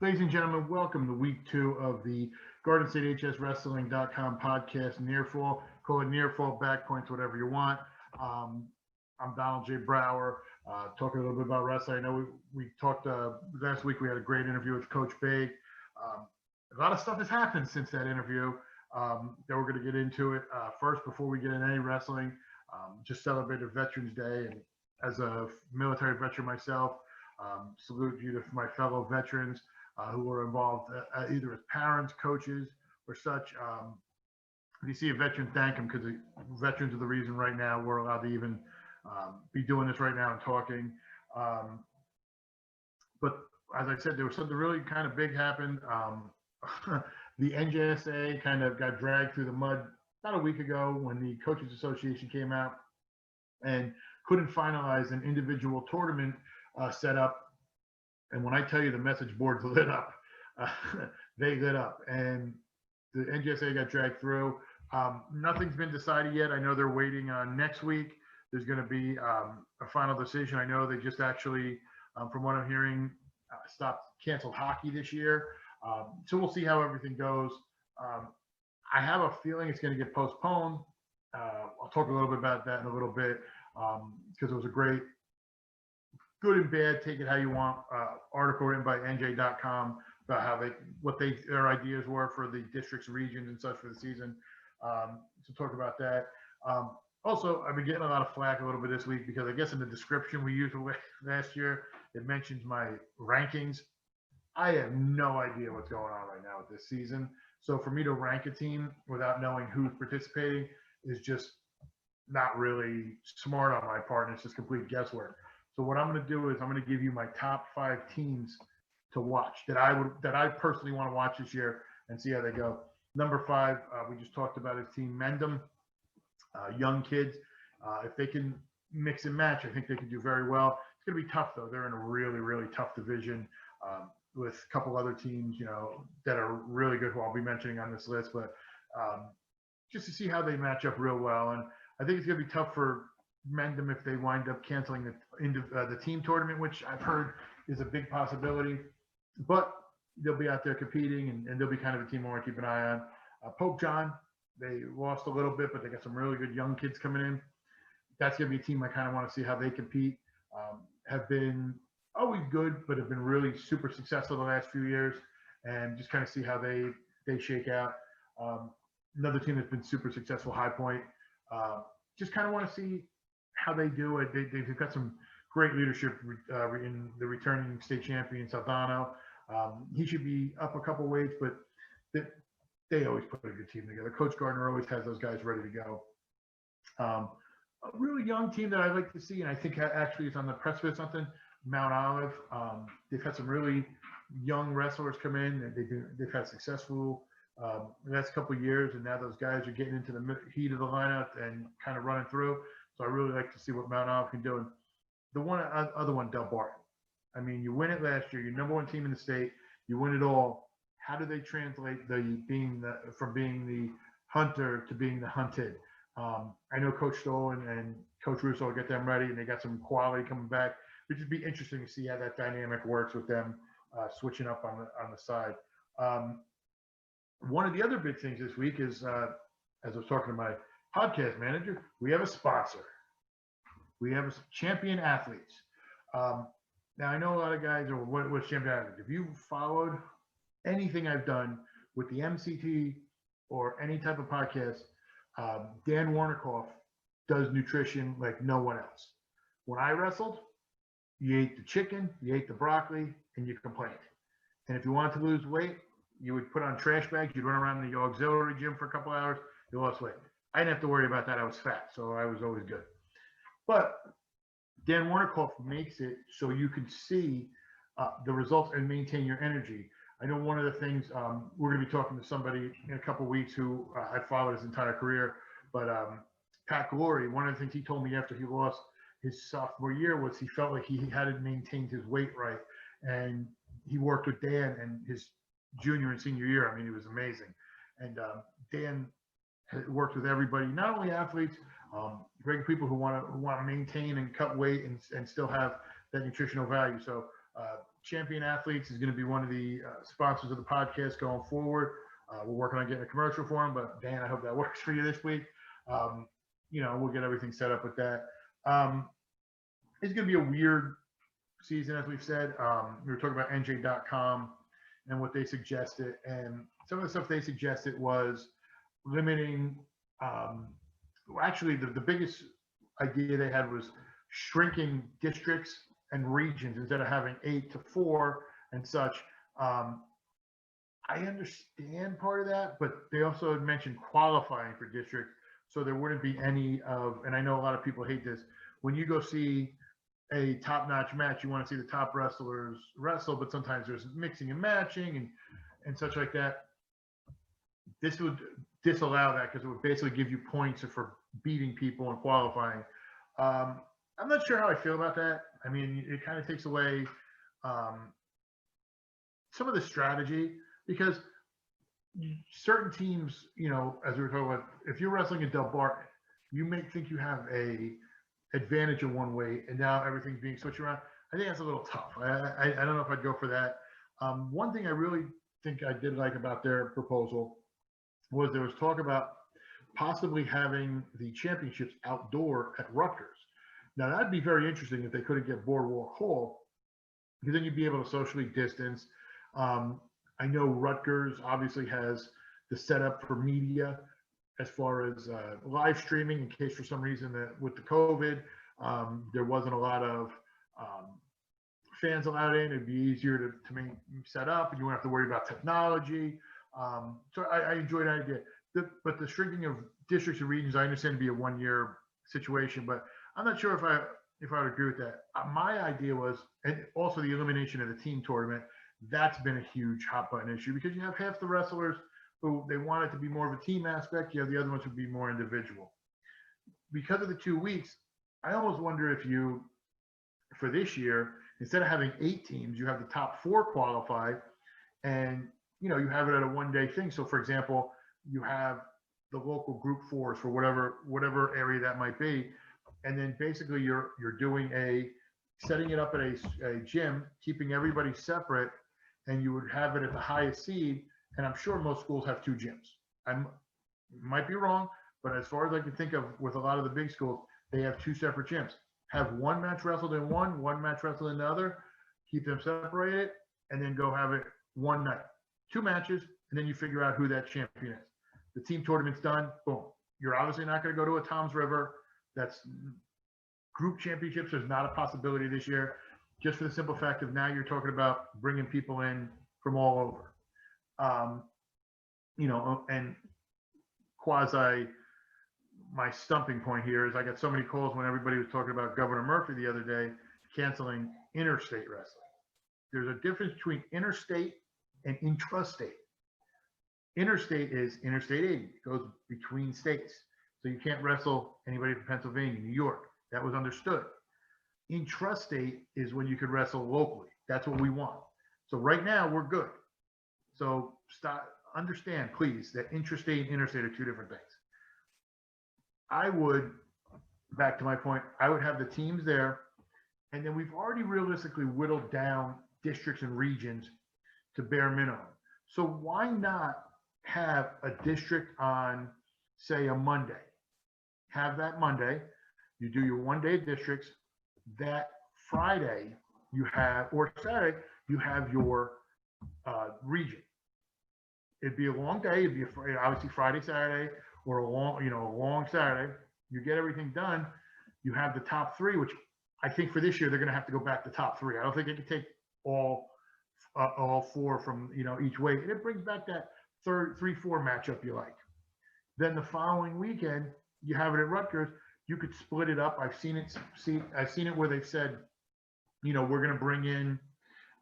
Ladies and gentlemen, welcome to week 2 of the GardenStateHSWrestling.com podcast, Near Fall. Call it Near Fall, Back Points, whatever you want. I'm Donald J. Brower, talking a little bit about wrestling. I know we talked last week. We had a great interview with Coach Big. A lot of stuff has happened since that interview that we're going to get into it. First, before we get into any wrestling, just celebrated Veterans Day. And as a military veteran myself, salute you to my fellow veterans who were involved either as parents, coaches, or such. If you see a veteran, thank them, because veterans are the reason right now we're allowed to even be doing this right now and talking. But as I said, there was something really kind of big happened. The NJSA kind of got dragged through the mud about a week ago when the Coaches Association came out and couldn't finalize an individual tournament setup. And when I tell you the message boards lit up, they lit up, and the NJSA got dragged through. Nothing's been decided yet. I know they're waiting on next week. There's going to be a final decision. I know they just actually, from what I'm hearing, canceled hockey this year. So we'll see how everything goes. I have a feeling it's going to get postponed. I'll talk a little bit about that in a little bit because it was a great, good and bad, take it how you want, article written by NJ.com about how their ideas were for the districts, regions, and such for the season. So talk about that. Also, I've been getting a lot of flack a little bit this week because I guess in the description we used last year, it mentions my rankings. I have no idea what's going on right now with this season. So for me to rank a team without knowing who's participating is just not really smart on my part, and it's just complete guesswork. So what I'm going to do is I'm going to give you my top 5 teams to watch that I personally want to watch this year and see how they go. Number 5, we just talked about his team, Mendham, young kids. If they can mix and match, I think they can do very well. It's going to be tough though. They're in a really, really tough division with a couple other teams, that are really good who I'll be mentioning on this list. But just to see how they match up real well, and I think it's going to be tough for Mendham if they wind up canceling the team tournament, which I've heard is a big possibility. But they'll be out there competing, and they'll be kind of a team I want to keep an eye on. Pope John, they lost a little bit, but they got some really good young kids coming in. That's going to be a team I kind of want to see how they compete. Have been always good, but have been really super successful the last few years, and just kind of see how they shake out. Another team that's been super successful, High Point. Just kind of want to see how they do it. They've got some great leadership in the returning state champion, Saldano. He should be up a couple weights, but they always put a good team together. Coach Gardner always has those guys ready to go. A really young team that I'd like to see, and I think actually is on the precipice of something, Mount Olive. They've had some really young wrestlers come in. They've had successful the last couple of years, and now those guys are getting into the heat of the lineup and kind of running through. So I really like to see what Mount Olive can do. And the other one, Del Barton. I mean, you win it last year. You're number 1 team in the state. You win it all. How do they translate from being the hunter to being the hunted? I know Coach Stoll and Coach Russo will get them ready, and they got some quality coming back. It would just be interesting to see how that dynamic works with them switching up on the side. One of the other big things this week is, as I was talking to my podcast manager, we have a sponsor. We have Champion Athletes. Now, I know a lot of guys are, what's Champion Athletes? If you've followed anything I've done with the MCT or any type of podcast, Dan Warnikoff does nutrition like no one else. When I wrestled, you ate the chicken, you ate the broccoli, and you complained. And if you wanted to lose weight, you would put on trash bags, you'd run around the auxiliary gym for a couple hours, you lost weight. I didn't have to worry about that. I was fat, so I was always good. But Dan Warnikoff makes it so you can see the results and maintain your energy. I know one of the things, we're going to be talking to somebody in a couple of weeks who I followed his entire career, but Pat Glory, one of the things he told me after he lost his sophomore year was he felt like he hadn't maintained his weight right. And he worked with Dan in his junior and senior year. I mean, it was amazing. And Dan worked with everybody, not only athletes, regular people who want to maintain and cut weight and still have that nutritional value. So Champion Athletes is going to be one of the sponsors of the podcast going forward. We're working on getting a commercial for them, but Dan, I hope that works for you this week. We'll get everything set up with that. It's going to be a weird season, as we've said. We were talking about NJ.com and what they suggested, and some of the stuff they suggested was limiting. Actually, the biggest idea they had was shrinking districts and regions instead of having 8 to 4 and such. I understand part of that, but they also had mentioned qualifying for districts, so there wouldn't be any of, and I know a lot of people hate this, when you go see a top-notch match, you want to see the top wrestlers wrestle, but sometimes there's mixing and matching and such like that. This would disallow that because it would basically give you points for beating people and qualifying. I'm not sure how I feel about that. I mean, it kind of takes away some of the strategy, because certain teams, as we were talking about, if you're wrestling in Del Barton, you may think you have a advantage in one way, and now everything's being switched around. I think that's a little tough. I don't know if I'd go for that. One thing I really think I did like about their proposal was there was talk about possibly having the championships outdoor at Rutgers. Now, that'd be very interesting if they couldn't get Boardwalk Hall, because then you'd be able to socially distance. I know Rutgers obviously has the setup for media as far as live streaming, in case for some reason that with the COVID, there wasn't a lot of fans allowed in. It'd be easier to make set up, and you won't have to worry about technology. So I enjoyed that idea. But the shrinking of districts and regions, I understand to be a one-year situation, but I'm not sure if I would agree with that. My idea was, and also the elimination of the team tournament, that's been a huge hot button issue, because you have half the wrestlers who they want it to be more of a team aspect. You have the other ones who would be more individual. Because of the 2 weeks, I almost wonder if you, for this year, instead of having 8 teams, you have the top 4 qualify, and you have it at a one-day thing. So, for example, you have the local group 4s for whatever area that might be, and then basically you're doing setting it up at a gym, keeping everybody separate, and you would have it at the highest seed. And I'm sure most schools have 2 gyms. I might be wrong, but as far as I can think of, with a lot of the big schools, they have 2 separate gyms. Have one match wrestled in one match wrestled in the other, keep them separated, and then go have it one night. 2 matches, and then you figure out who that champion is. The team tournament's done, boom. You're obviously not going to go to a Tom's River. That's group championships. There's not a possibility this year, just for the simple fact of now you're talking about bringing people in from all over. And my stumping point here is I got so many calls when everybody was talking about Governor Murphy the other day canceling interstate wrestling. There's a difference between interstate and intrastate. Interstate is Interstate 80. It goes between states. So you can't wrestle anybody from Pennsylvania, New York. That was understood. Intrastate is when you could wrestle locally. That's what we want. So right now we're good. So understand, please, that intrastate and interstate are 2 different things. I would, back to my point, I would have the teams there, and then we've already realistically whittled down districts and regions to bare minimum. So why not have a district on, say, a Monday? Have that Monday, you do your one-day districts. That Friday you have, or Saturday, you have your region. It'd be a long day. It'd be obviously Friday, Saturday, or a long Saturday. You get everything done. You have the top 3, which I think for this year they're going to have to go back to top 3. I don't think they can take all 4 from each way, and it brings back that 3-4 matchup you like. Then the following weekend you have it at Rutgers. You could split it up. I've seen it where they've said, we're going to bring in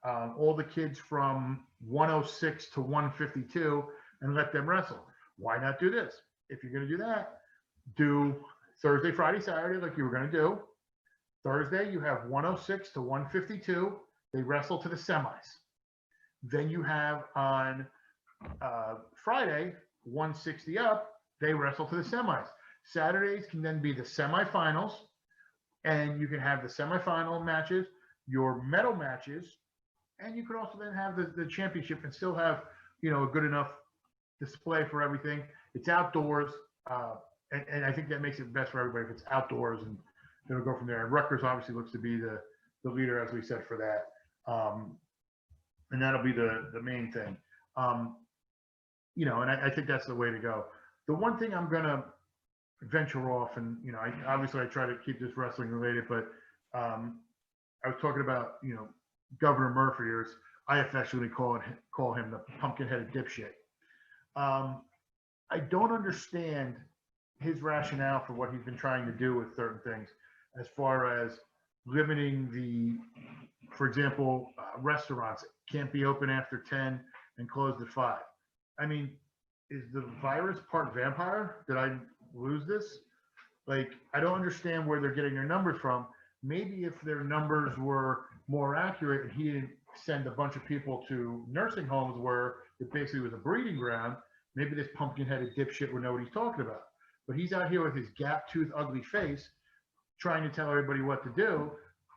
all the kids from 106 to 152 and let them wrestle. Why not do this? If you're going to do that, do Thursday, Friday, Saturday like you were going to do. Thursday, you have 106 to 152. They wrestle to the semis. Then you have on Friday, 160 up, they wrestle to the semis. Saturdays can then be the semifinals, and you can have the semifinal matches, your medal matches, And you could also then have the championship and still have, a good enough display for everything. It's outdoors. And I think that makes it best for everybody if it's outdoors, and it'll go from there. And Rutgers obviously looks to be the leader, as we said, for that. And that'll be the main thing. And I think that's the way to go. The one thing I'm going to venture off, and, I try to keep this wrestling related, but I was talking about, Governor Murphy, or I affectionately call him the pumpkin-headed dipshit. I don't understand his rationale for what he's been trying to do with certain things, as far as limiting for example, restaurants can't be open after 10 and closed at 5. I mean, is the virus part vampire? Did I lose this? Like, I don't understand where they're getting their numbers from. Maybe if their numbers were more accurate and he didn't send a bunch of people to nursing homes where it basically was a breeding ground, maybe this pumpkin-headed dipshit would know what he's talking about. But he's out here with his gap-toothed, ugly face trying to tell everybody what to do.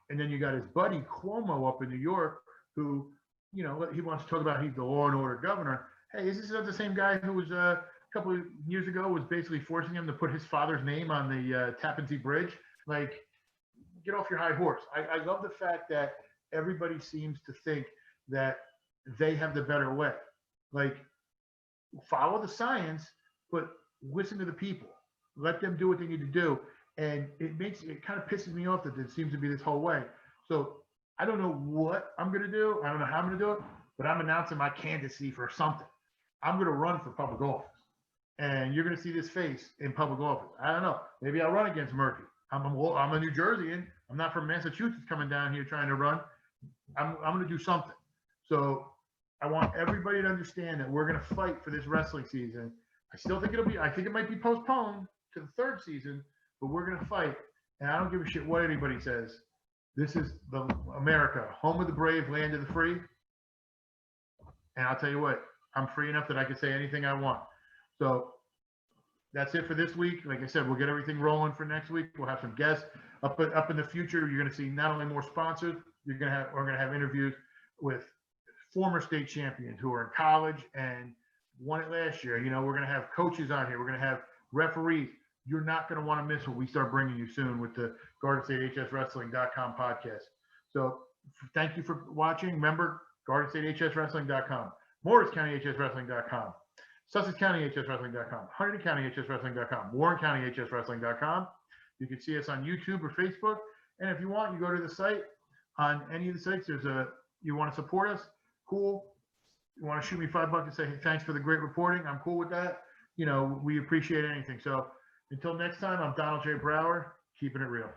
And then you got his buddy Cuomo up in New York who, he wants to talk about he's the law and order governor. Hey, is this the same guy who was a couple of years ago was basically forcing him to put his father's name on the Tappan Zee Bridge? Like, get off your high horse. I love the fact that everybody seems to think that they have the better way. Like, follow the science, but listen to the people. Let them do what they need to do. And it kind of pisses me off that it seems to be this whole way. So I don't know what I'm going to do. I don't know how I'm going to do it, but I'm announcing my candidacy for something. I'm going to run for public office. And you're going to see this face in public office. I don't know. Maybe I'll run against Murphy. I'm a New Jerseyan. I'm not from Massachusetts coming down here trying to run. I'm going to do something. So I want everybody to understand that we're going to fight for this wrestling season. I think it might be postponed to the third season, but we're going to fight. And I don't give a shit what anybody says. This is America, home of the brave, land of the free. And I'll tell you what, I'm free enough that I can say anything I want. So that's it for this week. Like I said, we'll get everything rolling for next week. We'll have some guests up in the future. You're going to see not only more sponsors, we're going to have interviews with former state champions who are in college and won it last year. We're going to have coaches on here. We're going to have referees. You're not going to want to miss what we start bringing you soon with the GardenStateHSWrestling.com podcast. So thank you for watching. Remember, GardenStateHSWrestling.com, MorrisCountyHSWrestling.com, Sussex County HSWrestling.com, Hunterdon County HSWrestling.com, Warren County HSWrestling.com. You can see us on YouTube or Facebook. And if you want, you go to the site. On any of the sites, you want to support us, cool. You want to shoot me $5 and say, hey, thanks for the great reporting, I'm cool with that. We appreciate anything. So until next time, I'm Donald J. Brower, keeping it real.